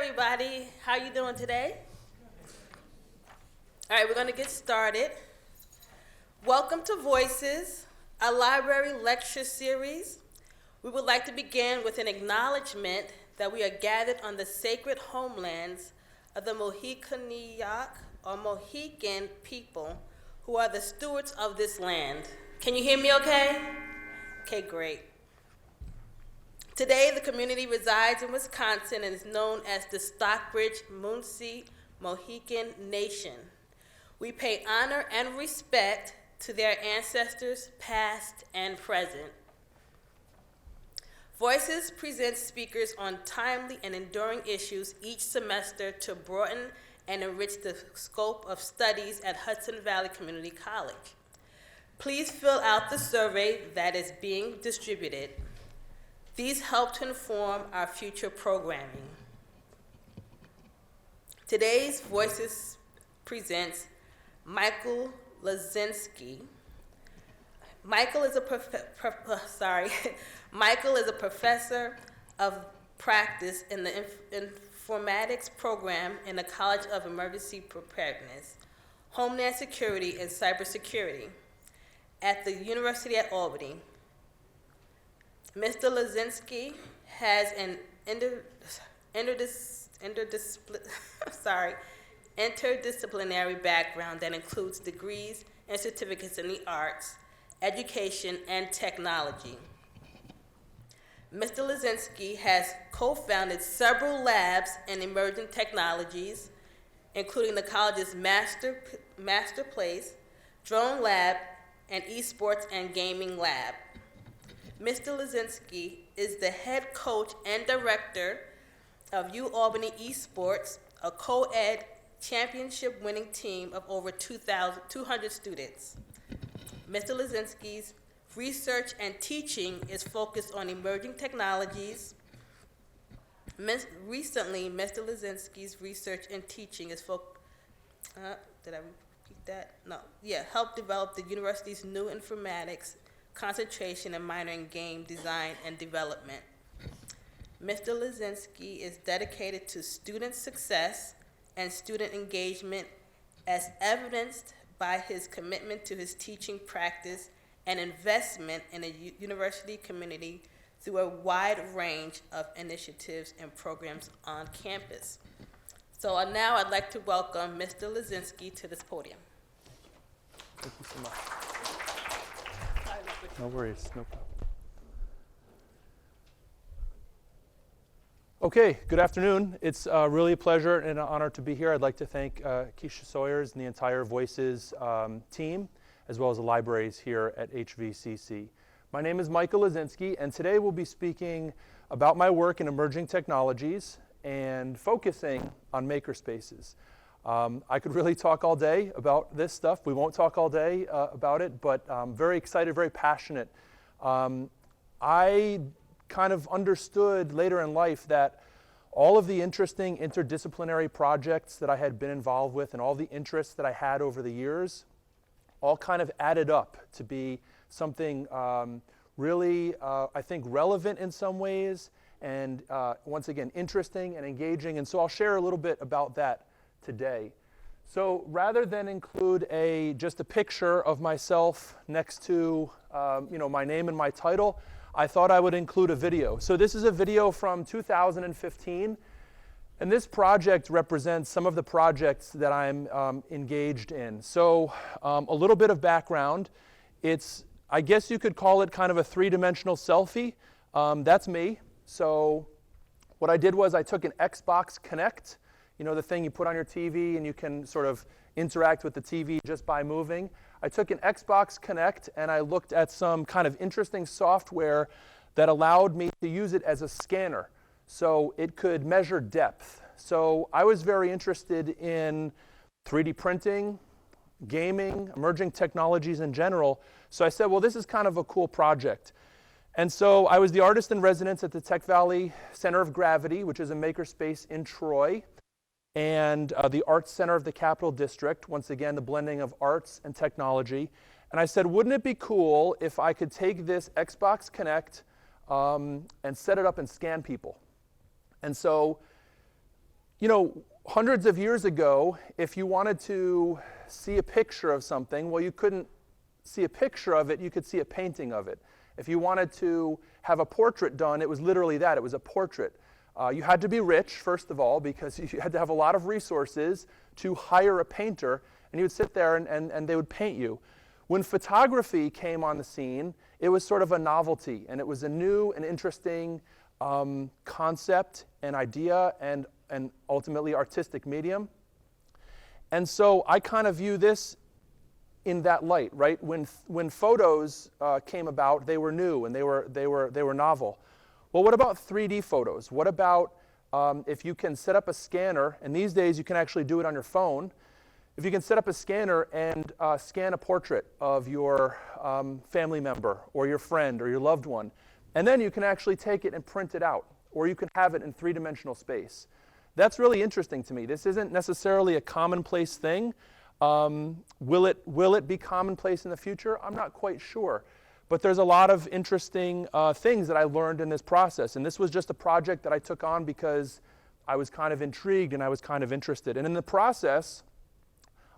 everybody. How you doing today? All right, we're going to get started. Welcome to Voices, a library lecture series. We would like to begin with an acknowledgement that we are gathered on the sacred homelands of the Mohicaniac or Mohican people who are the stewards of this land. Can you hear me okay? Okay, great. Today, the community resides in Wisconsin and is known as the Stockbridge-Munsee Mohican Nation. We pay honor and respect to their ancestors, past and present. Voices presents speakers on timely and enduring issues each semester to broaden and enrich the scope of studies at Hudson Valley Community College. Please fill out the survey that is being distributed. These help to inform our future programming. Today's Voices presents Michael Leczinsky. Michael is a professor of practice in the Informatics Program in the College of Emergency Preparedness, Homeland Security and Cybersecurity at the University at Albany. Mr. Leczinsky has an interdisciplinary background that includes degrees and certificates in the arts, education, and technology. Mr. Leczinsky has co-founded several labs in emerging technologies, including the college's Master Place, Drone Lab, and Esports and Gaming Lab. Mr. Leczinsky is the head coach and director of UAlbany Esports, a co-ed championship-winning team of over 200 students. Mr. Leczinsky's research and teaching is focused on emerging technologies. Recently, Mr. Leczinsky's research and teaching is helped develop the university's new informatics concentration and minor in game design and development. Mr. Leczinsky is dedicated to student success and student engagement as evidenced by his commitment to his teaching practice and investment in a university community through a wide range of initiatives and programs on campus. So now I'd like to welcome Mr. Leczinsky to this podium. Thank you so much. No worries, no problem. Okay, good afternoon. It's really a pleasure and an honor to be here. I'd like to thank Keisha Sawyers and the entire Voices team, as well as the libraries here at HVCC. My name is Michael Leczinsky, and today we'll be speaking about my work in emerging technologies and focusing on Makerspaces. I could really talk all day about this stuff. We won't talk all day about it, but I'm very excited, very passionate. I kind of understood later in life that all of the interesting interdisciplinary projects that I had been involved with and all the interests that I had over the years all kind of added up to be something really, I think, relevant in some ways and once again, interesting and engaging. And so I'll share a little bit about that today. So rather than include just a picture of myself next to my name and my title, I thought I would include a video. So this is a video from 2015, and this project represents some of the projects that I'm engaged in. So a little bit of background. I guess you could call it kind of a three-dimensional selfie. That's me. So what I did was I took an Xbox Kinect, the thing you put on your TV and you can sort of interact with the TV just by moving. I took an Xbox Kinect and I looked at some kind of interesting software that allowed me to use it as a scanner. So it could measure depth. So I was very interested in 3D printing, gaming, emerging technologies in general. So I said, well, this is kind of a cool project. And so I was the artist in residence at the Tech Valley Center of Gravity, which is a makerspace in Troy, and the Arts Center of the Capital District, once again, the blending of arts and technology. And I said, wouldn't it be cool if I could take this Xbox Kinect and set it up and scan people? And so you know, hundreds of years ago, if you wanted to see a picture of something, well, you couldn't see a picture of it, you could see a painting of it. If you wanted to have a portrait done, it was literally that, it was a portrait. You had to be rich, first of all, because you had to have a lot of resources to hire a painter, and you would sit there and they would paint you. When photography came on the scene, it was sort of a novelty, and it was a new and interesting concept and idea and ultimately artistic medium. And so I kind of view this in that light, right? When photos came about, they were new and they were novel. Well, what about 3D photos? What about if you can set up a scanner, and these days you can actually do it on your phone. If you can set up a scanner and scan a portrait of your family member or your friend or your loved one, and then you can actually take it and print it out, or you can have it in three-dimensional space. That's really interesting to me. This isn't necessarily a commonplace thing. Will it be commonplace in the future? I'm not quite sure. But there's a lot of interesting things that I learned in this process. And this was just a project that I took on because I was kind of intrigued and I was kind of interested. And in the process,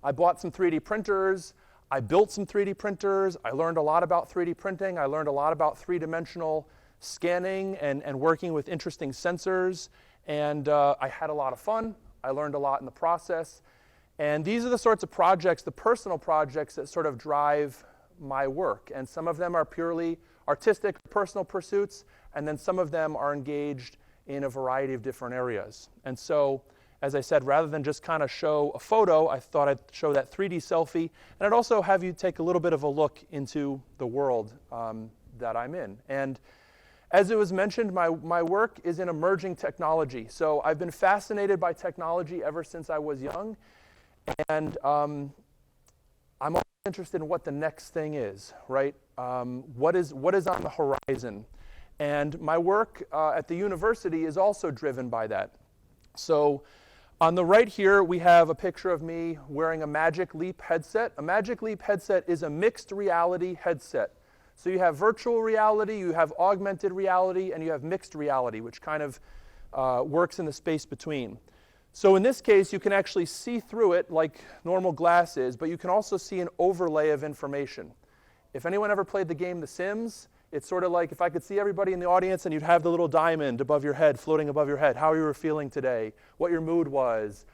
I bought some 3D printers. I built some 3D printers. I learned a lot about 3D printing. I learned a lot about three-dimensional scanning and working with interesting sensors. And I had a lot of fun. I learned a lot in the process. And these are the sorts of projects, the personal projects, that sort of drive my work. And some of them are purely artistic, personal pursuits, and then some of them are engaged in a variety of different areas. And so, as I said, rather than just kind of show a photo, I thought I'd show that 3D selfie, and I'd also have you take a little bit of a look into the world that I'm in. And as it was mentioned, my work is in emerging technology. So I've been fascinated by technology ever since I was young, and I'm always interested in what the next thing is, right? What is on the horizon? And my work at the university is also driven by that. So on the right here, we have a picture of me wearing a Magic Leap headset. A Magic Leap headset is a mixed reality headset. So you have virtual reality, you have augmented reality, and you have mixed reality, which kind of works in the space between. So in this case, you can actually see through it like normal glass is, but you can also see an overlay of information. If anyone ever played the game The Sims, it's sort of like if I could see everybody in the audience and you'd have the little diamond above your head, floating above your head, how you were feeling today, what your mood was,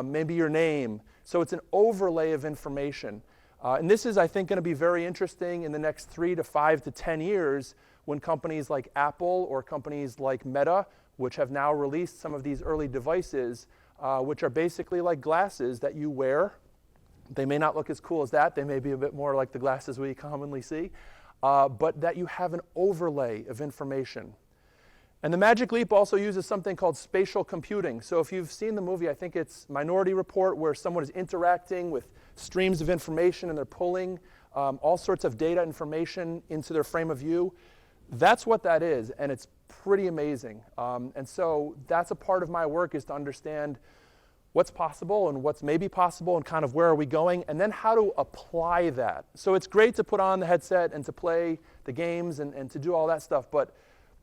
maybe your name. So it's an overlay of information. And this is, I think, going to be very interesting in the next 3 to 5 to 10 years when companies like Apple or companies like Meta, which have now released some of these early devices, which are basically like glasses that you wear. They may not look as cool as that. They may be a bit more like the glasses we commonly see. But that you have an overlay of information. And the Magic Leap also uses something called spatial computing. So if you've seen the movie, I think it's Minority Report, where someone is interacting with streams of information and they're pulling all sorts of data information into their frame of view. That's what that is, and it's pretty amazing. And so that's a part of my work, is to understand what's possible and what's maybe possible and kind of where are we going, and then how to apply that. So it's great to put on the headset and to play the games and to do all that stuff, but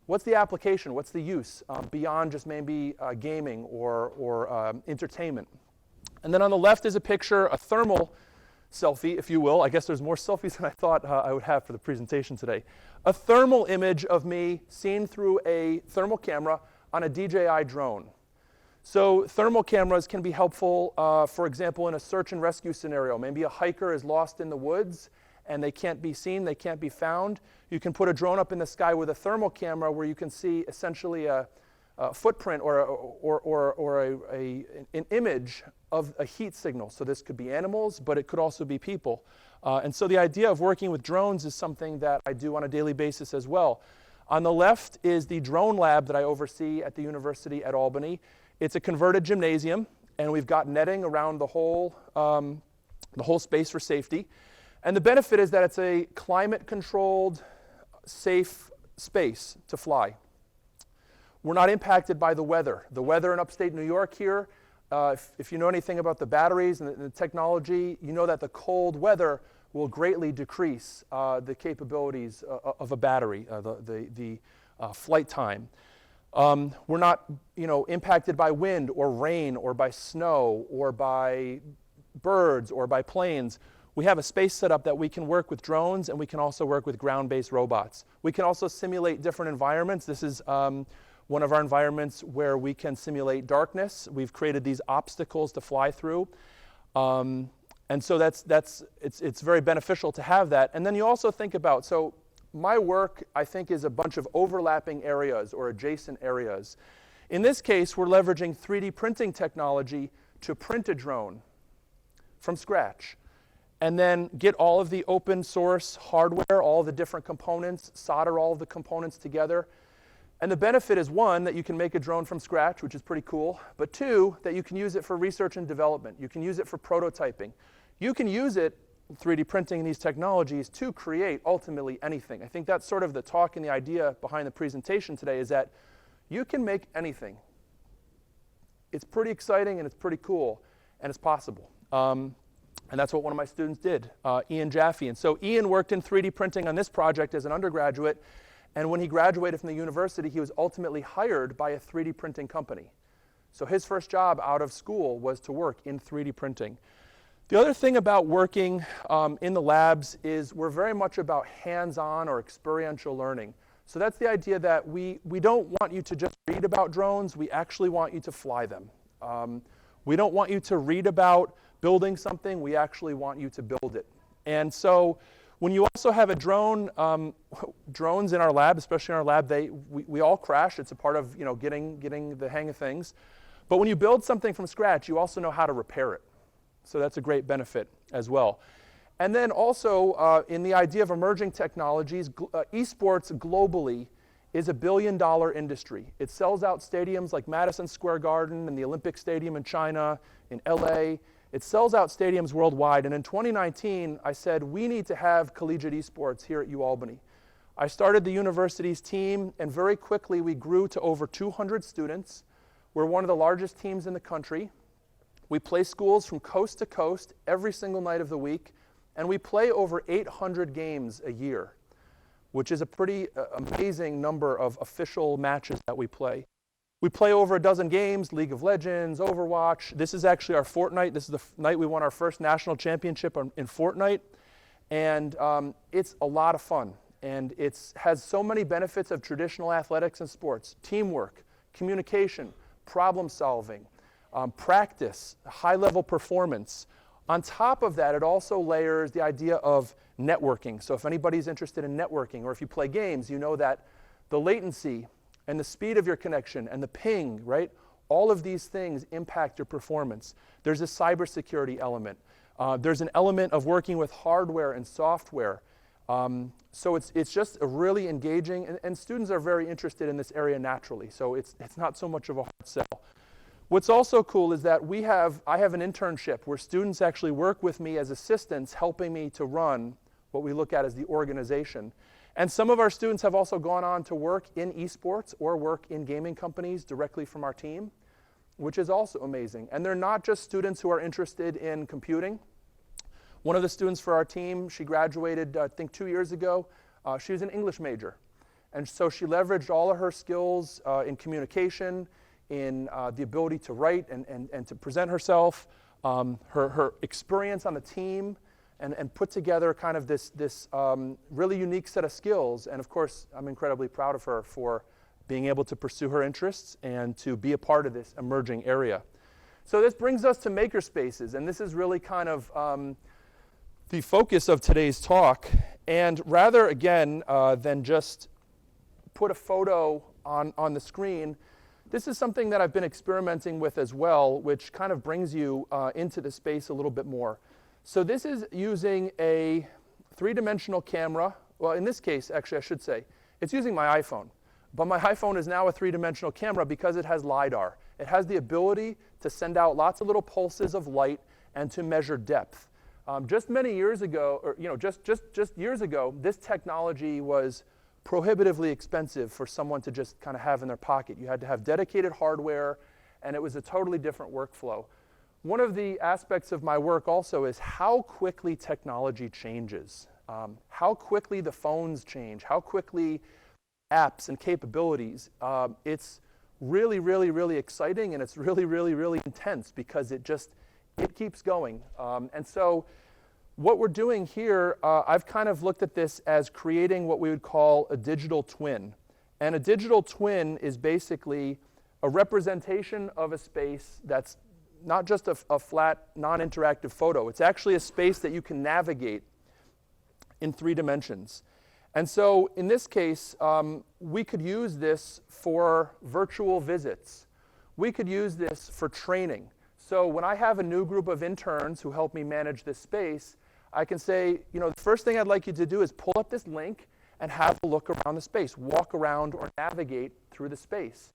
what's the application? What's the use beyond just maybe gaming or entertainment? And then on the left is a picture, a thermal selfie, if you will. I guess there's more selfies than I thought I would have for the presentation today. A thermal image of me seen through a thermal camera on a DJI drone. So thermal cameras can be helpful, for example, in a search and rescue scenario. Maybe a hiker is lost in the woods and they can't be seen, they can't be found. You can put a drone up in the sky with a thermal camera where you can see essentially a footprint or an image of a heat signal. So this could be animals, but it could also be people. And so the idea of working with drones is something that I do on a daily basis as well. On the left is the drone lab that I oversee at the University at Albany. It's a converted gymnasium, and we've got netting around the whole space for safety. And the benefit is that it's a climate-controlled, safe space to fly. We're not impacted by the weather. The weather in upstate New York here, if you know anything about the batteries and the technology, you know that the cold weather will greatly decrease the capabilities of a battery, the flight time. We're not, impacted by wind or rain or by snow or by birds or by planes. We have a space set up that we can work with drones, and we can also work with ground-based robots. We can also simulate different environments. This is one of our environments where we can simulate darkness. We've created these obstacles to fly through. And so it's very beneficial to have that. And then you also think about, so my work, I think, is a bunch of overlapping areas or adjacent areas. In this case, we're leveraging 3D printing technology to print a drone from scratch, and then get all of the open source hardware, all the different components, solder all of the components together. And the benefit is, one, that you can make a drone from scratch, which is pretty cool, but two, that you can use it for research and development. You can use it for prototyping. You can use it, 3D printing these technologies, to create ultimately anything. I think that's sort of the talk and the idea behind the presentation today, is that you can make anything. It's pretty exciting and it's pretty cool, and it's possible. And that's what one of my students did, Ian Jaffe. And so Ian worked in 3D printing on this project as an undergraduate, and when he graduated from the university, he was ultimately hired by a 3D printing company. So his first job out of school was to work in 3D printing. The other thing about working in the labs is we're very much about hands-on or experiential learning. So that's the idea that we don't want you to just read about drones, we actually want you to fly them. We don't want you to read about building something, we actually want you to build it. And so when you also have a drone, drones in our lab, especially in our lab, we all crash. It's a part of getting the hang of things. But when you build something from scratch, you also know how to repair it. So that's a great benefit as well. And then also in the idea of emerging technologies, esports globally is $1 billion industry. It sells out stadiums like Madison Square Garden and the Olympic Stadium in China, in LA. It sells out stadiums worldwide. And in 2019, I said, we need to have collegiate esports here at UAlbany. I started the university's team, and very quickly we grew to over 200 students. We're one of the largest teams in the country. We play schools from coast to coast every single night of the week, and we play over 800 games a year, which is a pretty amazing number of official matches that we play. We play over a dozen games, League of Legends, Overwatch. This is actually our Fortnite. This is the night we won our first national championship in Fortnite. And it's a lot of fun. And it has so many benefits of traditional athletics and sports: teamwork, communication, problem solving, practice, high-level performance. On top of that, it also layers the idea of networking. So if anybody's interested in networking, or if you play games, you know that the latency and the speed of your connection and the ping, right? All of these things impact your performance. There's a cybersecurity element. There's an element of working with hardware and software. So it's just a really engaging, and students are very interested in this area naturally. So it's not so much of a hard sell. What's also cool is that I have an internship where students actually work with me as assistants, helping me to run what we look at as the organization. And some of our students have also gone on to work in esports or work in gaming companies directly from our team, which is also amazing. And they're not just students who are interested in computing. One of the students for our team, she graduated, I think 2 years ago. She was an English major. And so she leveraged all of her skills in communication, in the ability to write and to present herself, her experience on the team, and put together kind of this really unique set of skills. And of course, I'm incredibly proud of her for being able to pursue her interests and to be a part of this emerging area. So this brings us to Makerspaces, and this is really kind of the focus of today's talk. And rather, again, than just put a photo on the screen, this is something that I've been experimenting with as well, which kind of brings you into the space a little bit more. So this is using a three-dimensional camera. Well, in this case, actually, I should say, it's using my iPhone. But my iPhone is now a three-dimensional camera because it has LiDAR. It has the ability to send out lots of little pulses of light and to measure depth. Just many years ago, or just years ago, this technology was prohibitively expensive for someone to just kind of have in their pocket. You had to have dedicated hardware, and it was a totally different workflow. One of the aspects of my work also is how quickly technology changes, how quickly the phones change, how quickly apps and capabilities. It's really, really, really exciting, and it's really, really, really intense because it keeps going. And so what we're doing here, I've kind of looked at this as creating what we would call a digital twin. And a digital twin is basically a representation of a space that's not just a flat, non-interactive photo. It's actually a space that you can navigate in 3 dimensions. And so in this case, we could use this for virtual visits. We could use this for training. So when I have a new group of interns who help me manage this space, I can say, the first thing I'd like you to do is pull up this link and have a look around the space, walk around or navigate through the space.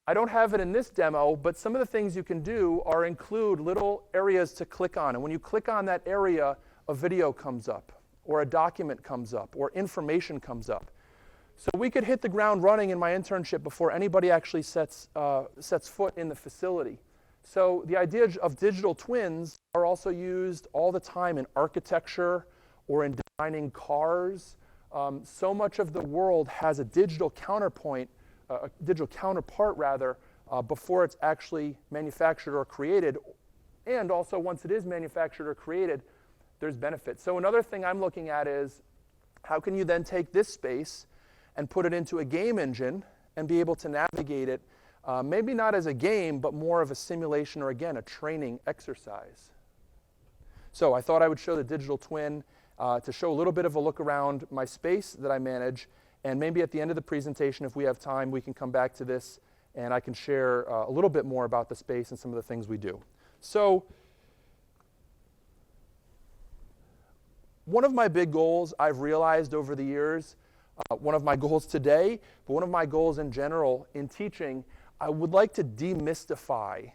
I don't have it in this demo, but some of the things you can do are include little areas to click on. And when you click on that area, a video comes up, or a document comes up, or information comes up. So we could hit the ground running in my internship before anybody actually sets foot in the facility. So the idea of digital twins are also used all the time in architecture or in designing cars. So much of the world has a digital counterpart before it's actually manufactured or created. And also once it is manufactured or created, there's benefits. So another thing I'm looking at is how can you then take this space and put it into a game engine and be able to navigate it, maybe not as a game, but more of a simulation or, again, a training exercise. So I thought I would show the digital twin to show a little bit of a look around my space that I manage, and maybe at the end of the presentation, if we have time, we can come back to this and I can share a little bit more about the space and some of the things we do. So one of my big goals I've realized over the years, one of my goals today, but one of my goals in general in teaching, I would like to demystify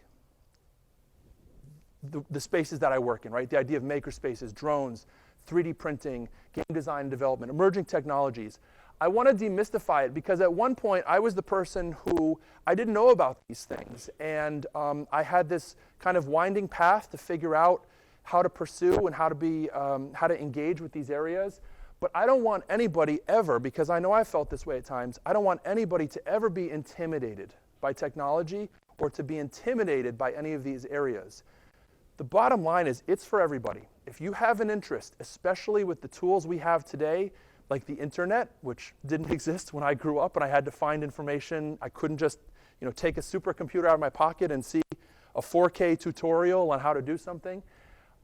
the spaces that I work in, right? The idea of makerspaces, drones, 3D printing, game design and development, emerging technologies. I want to demystify it because at one point I was the person who I didn't know about these things, and I had this kind of winding path to figure out how to pursue and how to engage with these areas. But I don't want anybody ever, because I know I felt this way at times, I don't want anybody to ever be intimidated by technology or to be intimidated by any of these areas. The bottom line is it's for everybody. If you have an interest, especially with the tools we have today, like the internet, which didn't exist when I grew up and I had to find information. I couldn't just take a supercomputer out of my pocket and see a 4K tutorial on how to do something.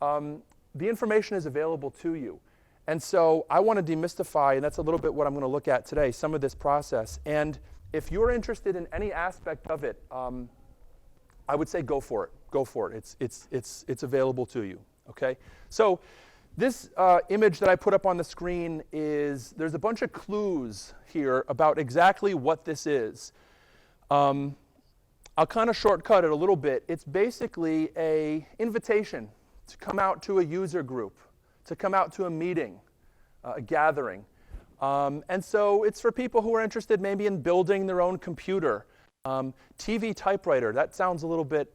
The information is available to you. And so I want to demystify, and that's a little bit what I'm going to look at today, some of this process. And if you're interested in any aspect of it, I would say go for it. Go for it. It's available to you. Okay? So this image that I put up on the screen there's a bunch of clues here about exactly what this is. I'll kind of shortcut it a little bit. It's basically an invitation to come out to a user group, to come out to a meeting, a gathering. And so it's for people who are interested maybe in building their own computer. TV typewriter, that sounds a little bit,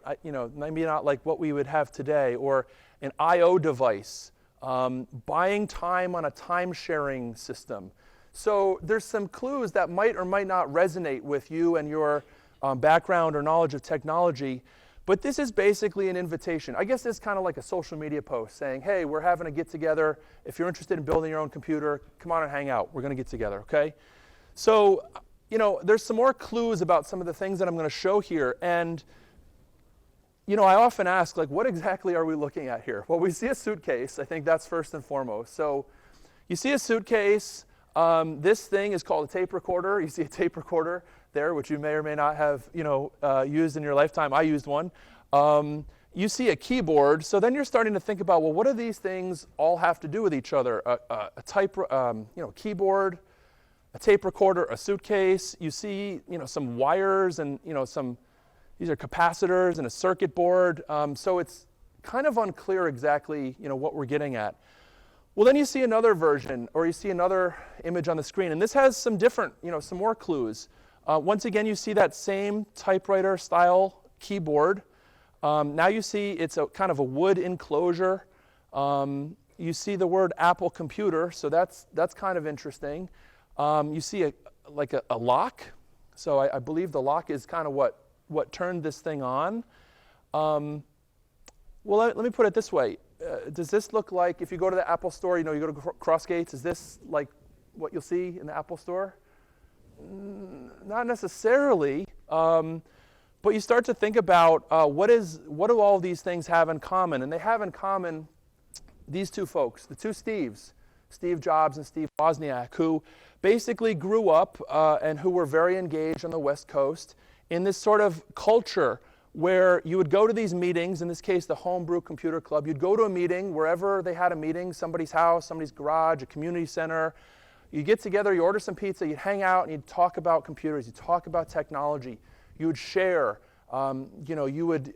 maybe not like what we would have today, or an I/O device, buying time on a time-sharing system. So there's some clues that might or might not resonate with you and your background or knowledge of technology, but this is basically an invitation. I guess it's kind of like a social media post saying, hey, we're having a get-together. If you're interested in building your own computer, come on and hang out. We're going to get together, okay? So, there's some more clues about some of the things that I'm going to show here. And, I often ask, what exactly are we looking at here? Well, we see a suitcase. I think that's first and foremost. So you see a suitcase. This thing is called a tape recorder. You see a tape recorder there, which you may or may not have, used in your lifetime. I used one. You see a keyboard. So then you're starting to think about, well, what do these things all have to do with each other? Keyboard, a tape recorder, a suitcase. You see, some wires and, these are capacitors and a circuit board. So it's kind of unclear exactly, what we're getting at. Well, then you see another version, or you see another image on the screen, and this has some different, some more clues. Once again, you see that same typewriter-style keyboard. Now you see it's a kind of a wood enclosure. You see the word Apple computer, so that's kind of interesting. You see a lock, So I believe the lock is kind of what turned this thing on. Well, let me put it this way. Does this look like, if you go to the Apple store, you go to Crossgates, is this like what you'll see in the Apple store? Not necessarily, but you start to think about what do all these things have in common? And they have in common these two folks, the two Steves, Steve Jobs and Steve Wozniak, who basically grew up and who were very engaged on the West Coast in this sort of culture where you would go to these meetings, in this case the Homebrew Computer Club. You'd go to a meeting wherever they had a meeting, somebody's house, somebody's garage, a community center. You get together, you order some pizza, you'd hang out, and you'd talk about computers, you'd talk about technology, you would share, you would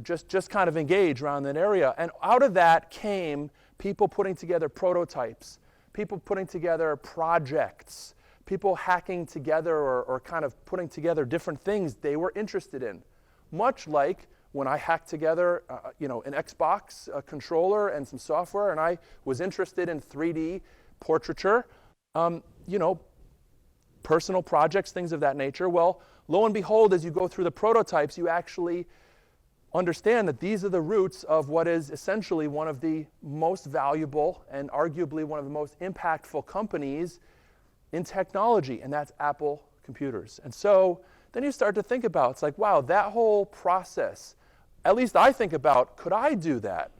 just kind of engage around that area. And out of that came people putting together prototypes, people putting together projects, people hacking together or kind of putting together different things they were interested in. Much like when I hacked together an Xbox controller and some software, and I was interested in 3D portraiture, personal projects, things of that nature. Well, lo and behold, as you go through the prototypes, you actually understand that these are the roots of what is essentially one of the most valuable and arguably one of the most impactful companies in technology, and that's Apple computers. And so then you start to think about, it's like, wow, that whole process, at least I think about, could I do that?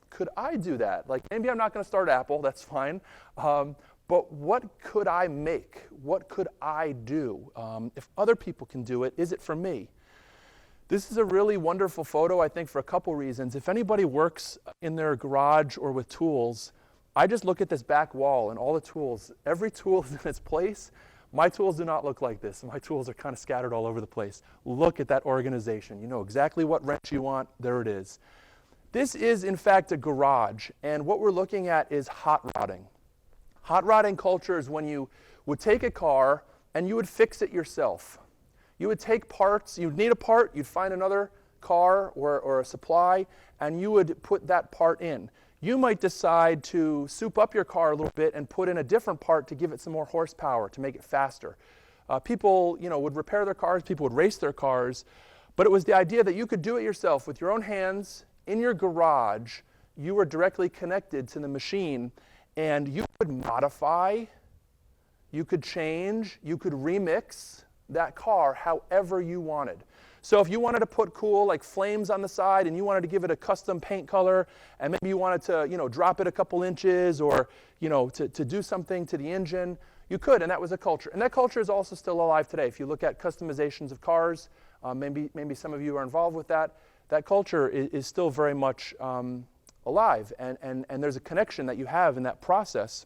Could I do that? Like, maybe I'm not going to start Apple, that's fine, but what could I make? What could I do? If other people can do it, is it for me? This is a really wonderful photo, I think, for a couple reasons. If anybody works in their garage or with tools, I just look at this back wall and all the tools. Every tool is in its place. My tools do not look like this. My tools are kind of scattered all over the place. Look at that organization. You know exactly what wrench you want. There it is. This is, in fact, a garage, and what we're looking at is hot rodding. Hot rodding culture is when you would take a car and you would fix it yourself. You would take parts, you'd need a part, you'd find another car or a supply, and you would put that part in. You might decide to soup up your car a little bit and put in a different part to give it some more horsepower, to make it faster. People, would repair their cars, people would race their cars, but it was the idea that you could do it yourself with your own hands in your garage. You were directly connected to the machine, and you could modify, you could change, you could remix that car however you wanted. So if you wanted to put cool like flames on the side and you wanted to give it a custom paint color, and maybe you wanted to drop it a couple inches or to do something to the engine, you could, and that was a culture. And that culture is also still alive today. If you look at customizations of cars, maybe some of you are involved with that. That culture is still very much alive, and there's a connection that you have in that process.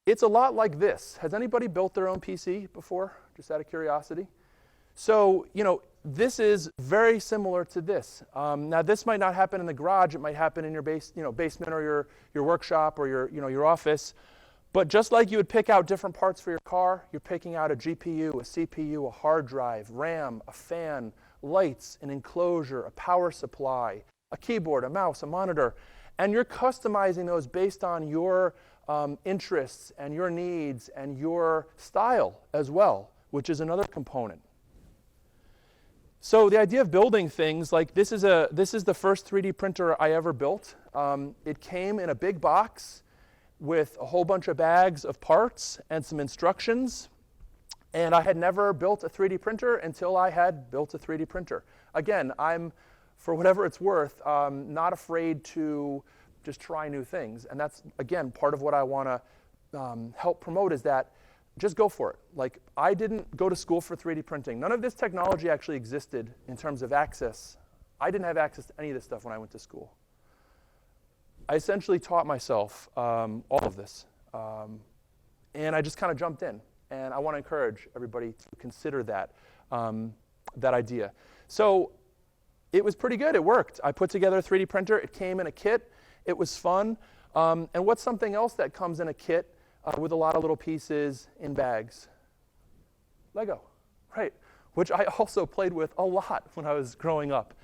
It's a lot like this. Has anybody built their own PC before, just out of curiosity? So, this is very similar to this. Now, this might not happen in the garage. It might happen in your basement or your workshop or your office. But just like you would pick out different parts for your car, you're picking out a GPU, a CPU, a hard drive, RAM, a fan, lights, an enclosure, a power supply, a keyboard, a mouse, a monitor, and you're customizing those based on your interests and your needs and your style as well, which is another component. So the idea of building things, like this is the first 3D printer I ever built. It came in a big box with a whole bunch of bags of parts and some instructions. And I had never built a 3D printer until I had built a 3D printer. Again, I'm, for whatever it's worth, not afraid to just try new things. And that's, again, part of what I want to help promote is that just go for it. Like, I didn't go to school for 3D printing. None of this technology actually existed in terms of access. I didn't have access to any of this stuff when I went to school. I essentially taught myself all of this. And I just kind of jumped in. And I want to encourage everybody to consider that idea. So it was pretty good. It worked. I put together a 3D printer. It came in a kit. It was fun. And what's something else that comes in a kit with a lot of little pieces in bags? Lego, right, which I also played with a lot when I was growing up.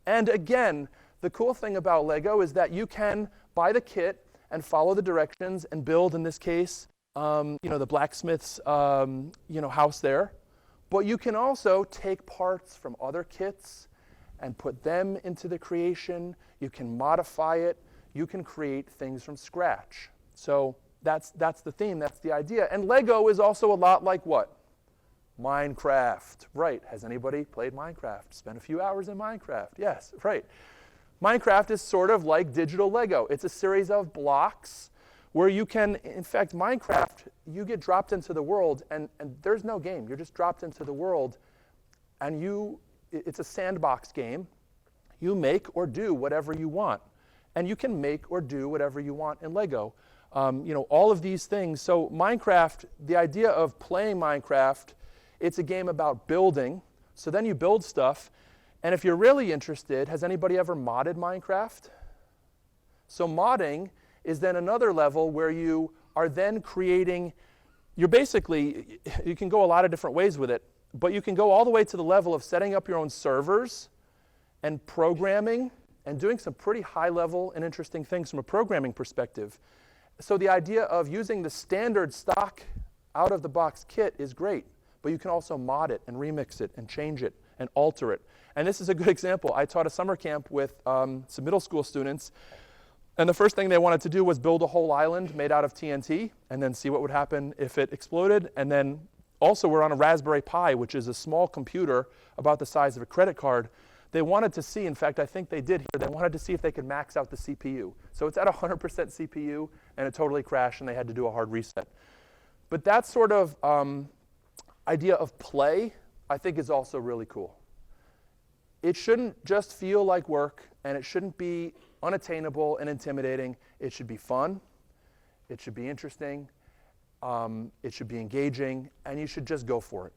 And again, the cool thing about Lego is that you can buy the kit and follow the directions and build, in this case, the blacksmith's, house there. But you can also take parts from other kits and put them into the creation. You can modify it. You can create things from scratch. So that's the theme, that's the idea. And Lego is also a lot like what? Minecraft, right. Has anybody played Minecraft? Spent a few hours in Minecraft? Yes, right. Minecraft is sort of like digital Lego. It's a series of blocks where you can, in fact, Minecraft, you get dropped into the world and there's no game. You're just dropped into the world and it's a sandbox game. You make or do whatever you want. And you can make or do whatever you want in Lego. All of these things. So Minecraft, the idea of playing Minecraft, it's a game about building. So then you build stuff. And if you're really interested, has anybody ever modded Minecraft? So modding is then another level where you are then creating, you can go a lot of different ways with it, but you can go all the way to the level of setting up your own servers and programming and doing some pretty high level and interesting things from a programming perspective. So the idea of using the standard stock out of the box kit is great, but you can also mod it and remix it and change it and alter it. And this is a good example. I taught a summer camp with some middle school students, and the first thing they wanted to do was build a whole island made out of TNT and then see what would happen if it exploded. And then also we're on a Raspberry Pi, which is a small computer about the size of a credit card. They wanted to see, in fact, I think they did here, they wanted to see if they could max out the CPU. So it's at 100% CPU, and it totally crashed, and they had to do a hard reset. But that sort of idea of play, I think, is also really cool. It shouldn't just feel like work, and it shouldn't be unattainable and intimidating. It should be fun. It should be interesting. It should be engaging, and you should just go for it.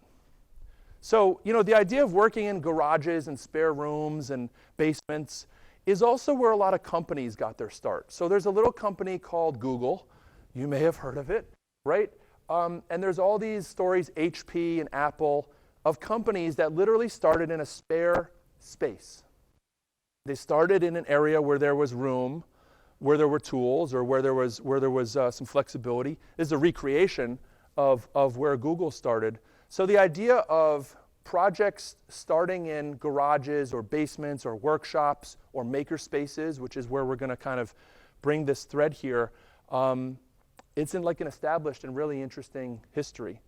So, the idea of working in garages and spare rooms and basements is also where a lot of companies got their start. So there's a little company called Google. You may have heard of it, right? And there's all these stories, HP and Apple, of companies that literally started in a spare space. They started in an area where there was room, where there were tools, or where there was some flexibility. This is a recreation of where Google started. So the idea of projects starting in garages or basements or workshops or makerspaces, which is where we're going to kind of bring this thread here, it's in like an established and really interesting history.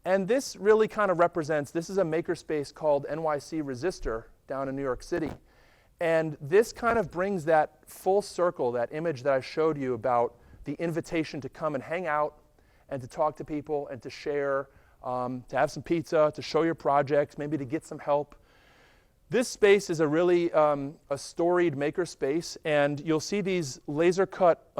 And this really kind of represents, this is a makerspace called NYC Resistor down in New York City. And this kind of brings that full circle, that image that I showed you about the invitation to come and hang out and to talk to people and to share, to have some pizza, to show your projects, maybe to get some help. This space is a really a storied makerspace, and you'll see these laser-cut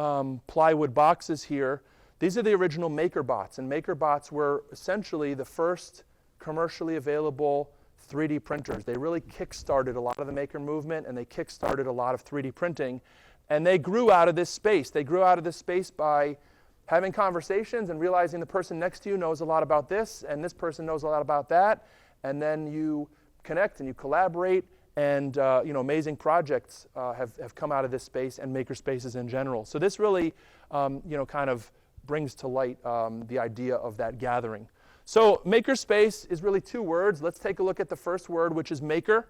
plywood boxes here. These are the original MakerBots, and MakerBots were essentially the first commercially available 3D printers. They really kick-started a lot of the maker movement, and they kick-started a lot of 3D printing, and they grew out of this space. They grew out of this space by having conversations and realizing the person next to you knows a lot about this, and this person knows a lot about that, and then you connect and you collaborate, and amazing projects have come out of this space and makerspaces in general. So this really kind of brings to light the idea of that gathering. So makerspace is really two words. Let's take a look at the first word, which is maker.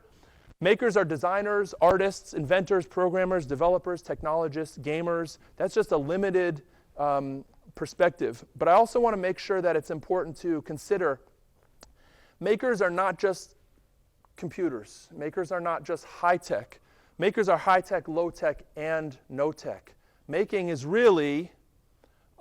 Makers are designers, artists, inventors, programmers, developers, technologists, gamers. That's just a limited perspective. But I also want to make sure that it's important to consider makers are not just computers. Makers are not just high-tech. Makers are high-tech, low-tech, and no-tech. Making is really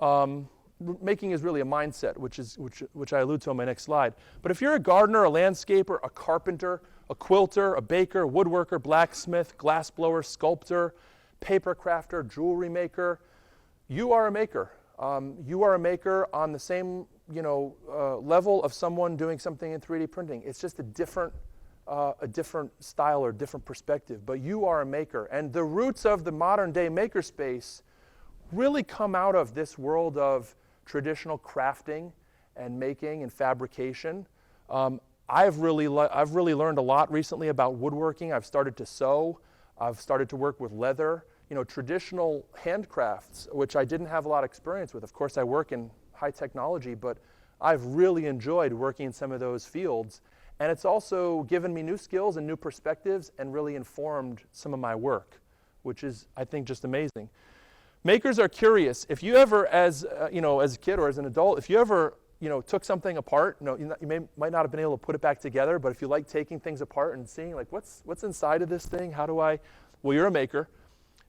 a mindset, which I allude to on my next slide. But if you're a gardener, a landscaper, a carpenter, a quilter, a baker, woodworker, blacksmith, glassblower, sculptor, paper crafter, jewelry maker, you are a maker. You are a maker on the same level of someone doing something in 3D printing. It's just a different style or different perspective. But you are a maker, and the roots of the modern day makerspace really come out of this world of traditional crafting and making and fabrication. I've really learned a lot recently about woodworking. I've started to sew. I've started to work with leather. Traditional handcrafts, which I didn't have a lot of experience with. Of course, I work in high technology, but I've really enjoyed working in some of those fields. And it's also given me new skills and new perspectives and really informed some of my work, which is, I think, just amazing. Makers are curious. If you ever, as a kid or as an adult, if you ever took something apart, might not have been able to put it back together, but if you like taking things apart and seeing like what's inside of this thing, well, you're a maker.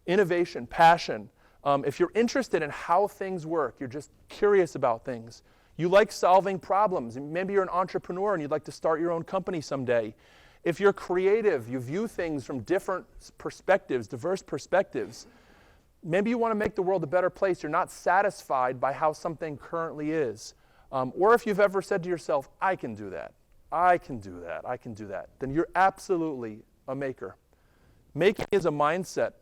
Innovation, passion. If you're interested in how things work, you're just curious about things. You like solving problems. Maybe you're an entrepreneur and you'd like to start your own company someday. If you're creative, you view things from different perspectives, diverse perspectives. Maybe you want to make the world a better place. You're not satisfied by how something currently is. Or if you've ever said to yourself, I can do that, I can do that, I can do that, then you're absolutely a maker. Making is a mindset.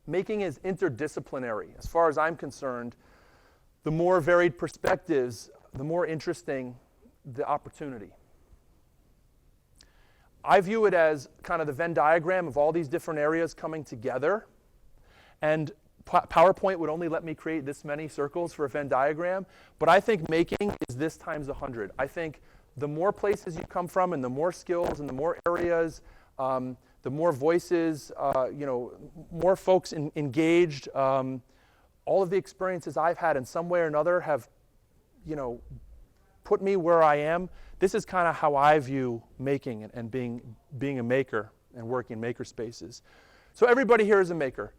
Making is interdisciplinary. As far as I'm concerned, the more varied perspectives, the more interesting the opportunity. I view it as kind of the Venn diagram of all these different areas coming together. And PowerPoint would only let me create this many circles for a Venn diagram, but I think making is this times 100. I think the more places you come from and the more skills and the more areas, the more voices, more folks engaged, all of the experiences I've had in some way or another have, put me where I am. This is kind of how I view making and being a maker and working in makerspaces. So everybody here is a maker.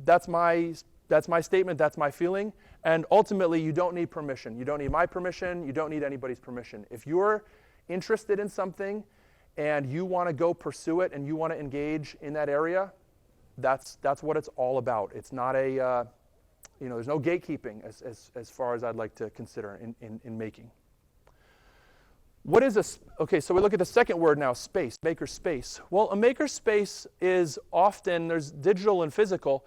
That's my statement, that's my feeling. And ultimately, you don't need permission. You don't need my permission, you don't need anybody's permission. If you're interested in something and you want to go pursue it and you want to engage in that area, that's what it's all about. It's not there's no gatekeeping as far as I'd like to consider in making. What is okay, so we look at the second word now, space, makerspace. Well, a makerspace is often, there's digital and physical.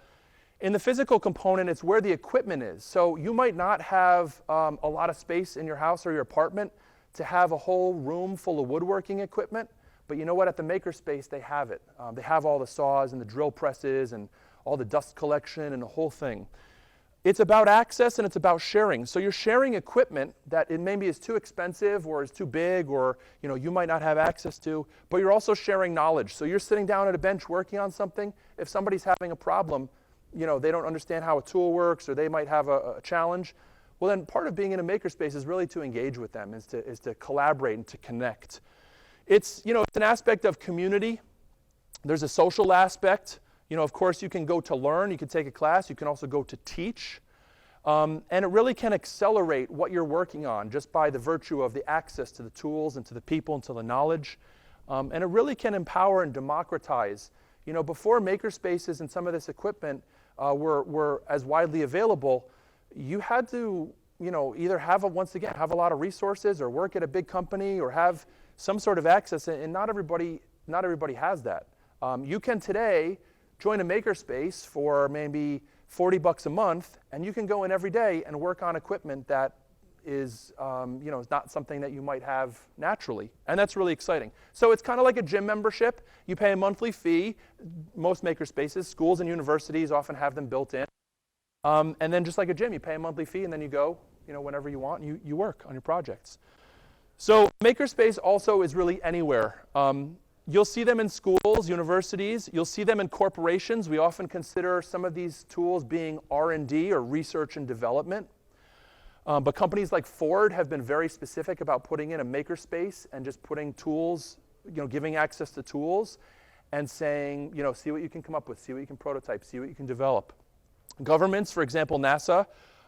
In the physical component, it's where the equipment is. So you might not have a lot of space in your house or your apartment to have a whole room full of woodworking equipment, but you know what, at the makerspace, they have it. They have all the saws and the drill presses and all the dust collection and the whole thing. It's about access and it's about sharing. So you're sharing equipment that it maybe is too expensive or is too big or you might not have access to, but you're also sharing knowledge. So you're sitting down at a bench working on something. If somebody's having a problem, they don't understand how a tool works or they might have a challenge, well then part of being in a makerspace is really to engage with them, is to collaborate and to connect. It's an aspect of community. There's a social aspect. Of course, you can go to learn, you can take a class, you can also go to teach. And it really can accelerate what you're working on just by the virtue of the access to the tools and to the people and to the knowledge. And it really can empower and democratize. Before makerspaces and some of this equipment were as widely available, you had to either have a lot of resources or work at a big company or have some sort of access, and not everybody has that. You can today join a makerspace for maybe $40 a month, and you can go in every day and work on equipment that is not something that you might have naturally, and that's really exciting. So it's kind of like a gym membership. You pay a monthly fee. Most makerspaces, schools and universities often have them built in. And then just like a gym, you pay a monthly fee, and then you go whenever you want, and you work on your projects. So makerspace also is really anywhere. You'll see them in schools, universities. You'll see them in corporations. We often consider some of these tools being R&D or research and development. But companies like Ford have been very specific about putting in a makerspace and just putting tools, giving access to tools and saying, see what you can come up with, see what you can prototype, see what you can develop. Governments, for example, NASA,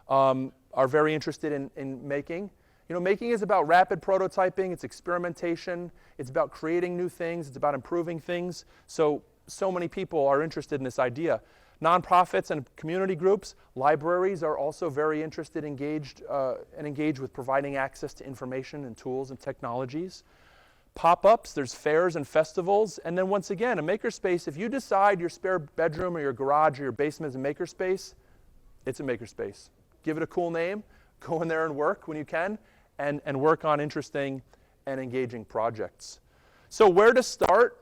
are very interested in making. Making is about rapid prototyping, it's experimentation, it's about creating new things, it's about improving things. So many people are interested in this idea. Nonprofits and community groups, libraries are also very interested, engaged with providing access to information and tools and technologies. Pop-ups, there's fairs and festivals, and then once again, a makerspace, if you decide your spare bedroom or your garage or your basement is a makerspace, it's a makerspace. Give it a cool name, go in there and work when you can, and work on interesting and engaging projects. So where to start?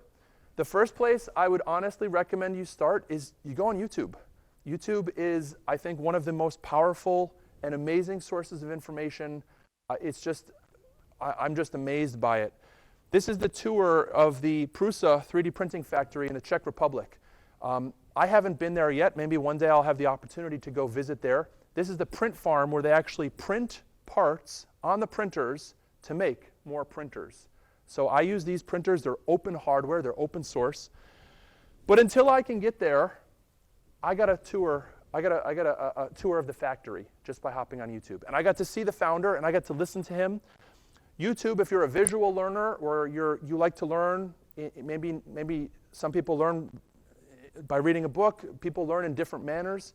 The first place I would honestly recommend you start is you go on YouTube. YouTube is, I think, one of the most powerful and amazing sources of information. I'm just amazed by it. This is the tour of the Prusa 3D printing factory in the Czech Republic. I haven't been there yet. Maybe one day I'll have the opportunity to go visit there. This is the print farm where they actually print parts on the printers to make more printers. So I use these printers. They're open hardware. They're open source. But until I can get there, I got a tour. I got a tour of the factory just by hopping on YouTube. And I got to see the founder, and I got to listen to him. YouTube, if you're a visual learner or you like to learn, maybe some people learn by reading a book. People learn in different manners.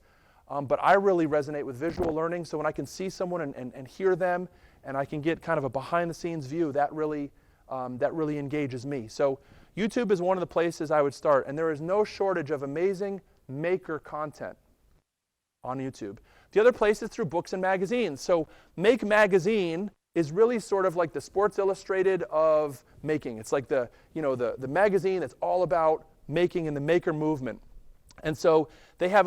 But I really resonate with visual learning. So when I can see someone and hear them, and I can get kind of a behind-the-scenes view, that really engages me. So YouTube is one of the places I would start. And there is no shortage of amazing maker content on YouTube. The other place is through books and magazines. So Make Magazine is really sort of like the Sports Illustrated of making. It's like the magazine that's all about making and the maker movement. And so they have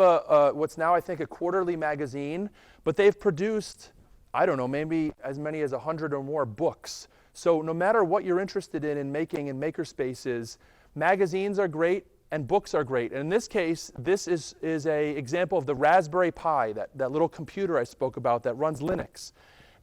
what's now I think a quarterly magazine, but they've produced, I don't know, maybe as many as 100 or more books. So no matter what you're interested in making in Makerspaces, magazines are great and books are great. And in this case, this is a example of the Raspberry Pi, that little computer I spoke about that runs Linux.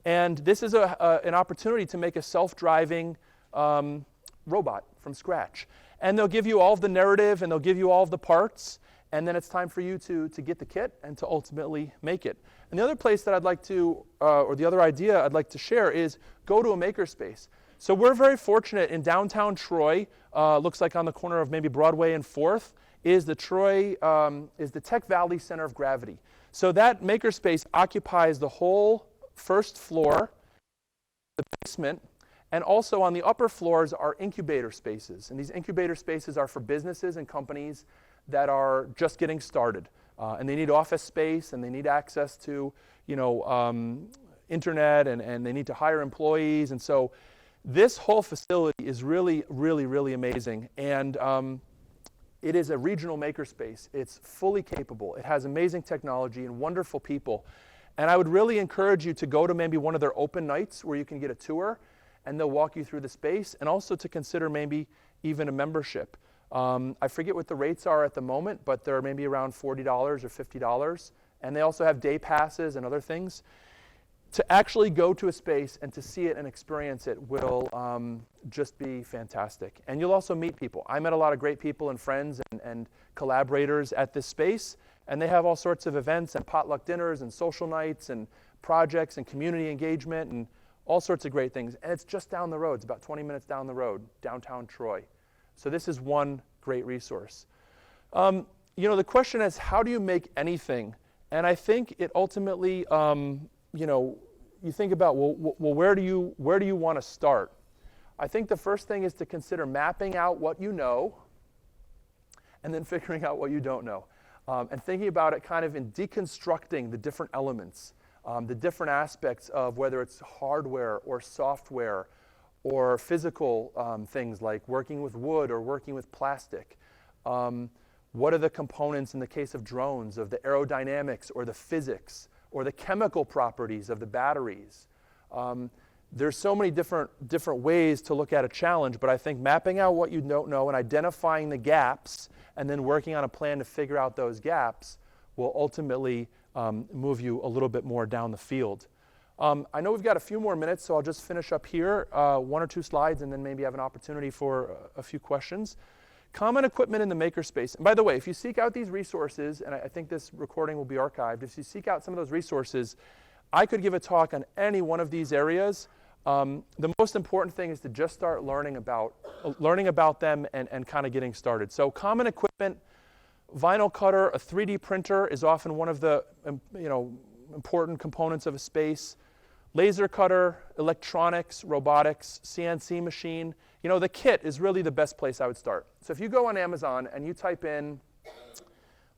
And this is an opportunity to make a self-driving robot from scratch. And they'll give you all of the narrative, and they'll give you all of the parts, and then it's time for you to get the kit and to ultimately make it. And the other place that I'd like to, or the other idea I'd like to share is go to a makerspace. So we're very fortunate in downtown Troy, looks like on the corner of maybe Broadway and 4th, is the Tech Valley Center of Gravity. So that makerspace occupies the whole first floor, the basement, and also on the upper floors are incubator spaces. And these incubator spaces are for businesses and companies that are just getting started. And they need office space, and they need access to internet, and they need to hire employees. And so this whole facility is really, really, really amazing. And it is a regional makerspace. It's fully capable. It has amazing technology and wonderful people. And I would really encourage you to go to maybe one of their open nights where you can get a tour, and they'll walk you through the space, and also to consider maybe even a membership. I forget what the rates are at the moment, but they're maybe around $40 or $50. And they also have day passes and other things. To actually go to a space and to see it and experience it will just be fantastic. And you'll also meet people. I met a lot of great people and friends and collaborators at this space, and they have all sorts of events and potluck dinners and social nights and projects and community engagement and all sorts of great things. And it's just down the road. It's about 20 minutes down the road, downtown Troy. So this is one great resource. The question is, how do you make anything? And I think it ultimately, you think about, well, where do you want to start? I think the first thing is to consider mapping out what you know, and then figuring out what you don't know. And thinking about it kind of in deconstructing the different elements, the different aspects of whether it's hardware or software or physical things like working with wood or working with plastic. What are the components in the case of drones of the aerodynamics or the physics or the chemical properties of the batteries? There's so many different ways to look at a challenge, but I think mapping out what you don't know and identifying the gaps and then working on a plan to figure out those gaps will ultimately move you a little bit more down the field. I know we've got a few more minutes, so I'll just finish up here, one or two slides, and then maybe have an opportunity for a few questions. Common equipment in the makerspace. And by the way, if you seek out these resources, and I think this recording will be archived, if you seek out some of those resources, I could give a talk on any one of these areas. The most important thing is to just start learning about them and kind of getting started. So common equipment, vinyl cutter, a 3D printer is often one of the important components of a space. Laser cutter, electronics, robotics, CNC machine. The kit is really the best place I would start. So if you go on Amazon and you type in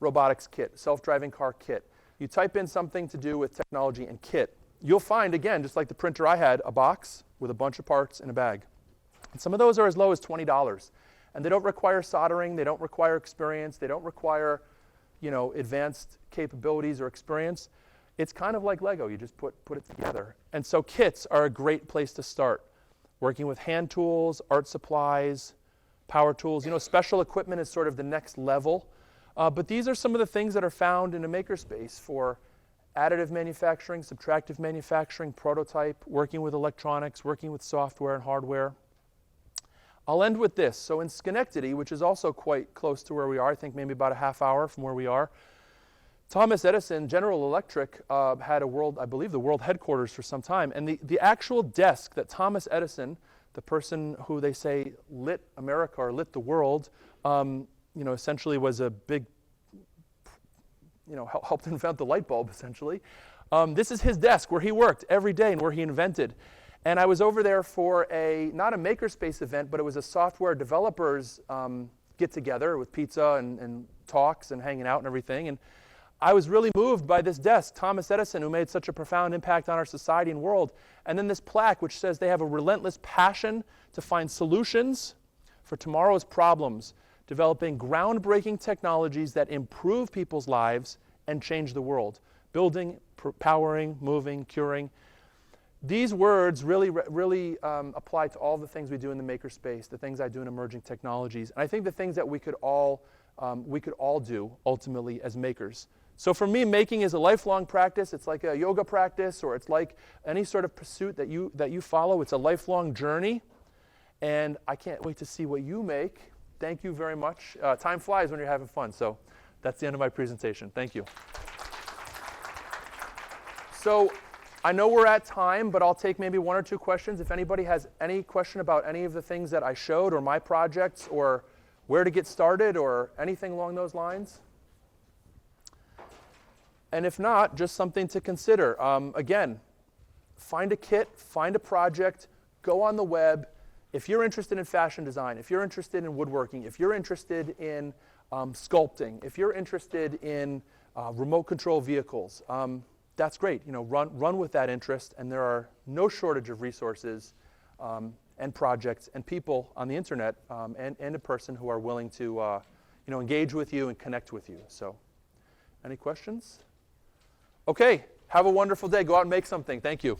robotics kit, self-driving car kit, you type in something to do with technology and kit, you'll find, again, just like the printer I had, a box with a bunch of parts in a bag. And some of those are as low as $20. And they don't require soldering, they don't require experience, they don't require advanced capabilities or experience. it's kind of like Lego. You just put it together. And so kits are a great place to start. Working with hand tools, art supplies, power tools. Special equipment is sort of the next level. But these are some of the things that are found in a makerspace for additive manufacturing, subtractive manufacturing, prototype, working with electronics, working with software and hardware. I'll end with this. So in Schenectady, which is also quite close to where we are, I think maybe about a half hour from where we are, Thomas Edison, General Electric, had I believe the world headquarters for some time. And the actual desk that Thomas Edison, the person who they say lit America or lit the world, essentially was a big, helped invent the light bulb, essentially. This is his desk where he worked every day and where he invented. And I was over there for not a makerspace event, but it was a software developers get-together with pizza and talks and hanging out and everything. And I was really moved by this desk, Thomas Edison, who made such a profound impact on our society and world. And then this plaque, which says they have a relentless passion to find solutions for tomorrow's problems, developing groundbreaking technologies that improve people's lives and change the world. Building, powering, moving, curing. These words really apply to all the things we do in the makerspace, the things I do in emerging technologies. And I think the things that we could all do ultimately as makers. So for me, making is a lifelong practice. It's like a yoga practice, or it's like any sort of pursuit that you follow. It's a lifelong journey. And I can't wait to see what you make. Thank you very much. Time flies when you're having fun. So that's the end of my presentation. Thank you. So I know we're at time, but I'll take maybe one or two questions. If anybody has any question about any of the things that I showed or my projects or where to get started or anything along those lines. And if not, just something to consider. Again, find a kit, find a project, go on the web. If you're interested in fashion design, if you're interested in woodworking, if you're interested in sculpting, if you're interested in remote control vehicles, that's great. Run with that interest, and there are no shortage of resources and projects and people on the internet and in person who are willing to engage with you and connect with you. So, any questions? Okay, have a wonderful day. Go out and make something. Thank you.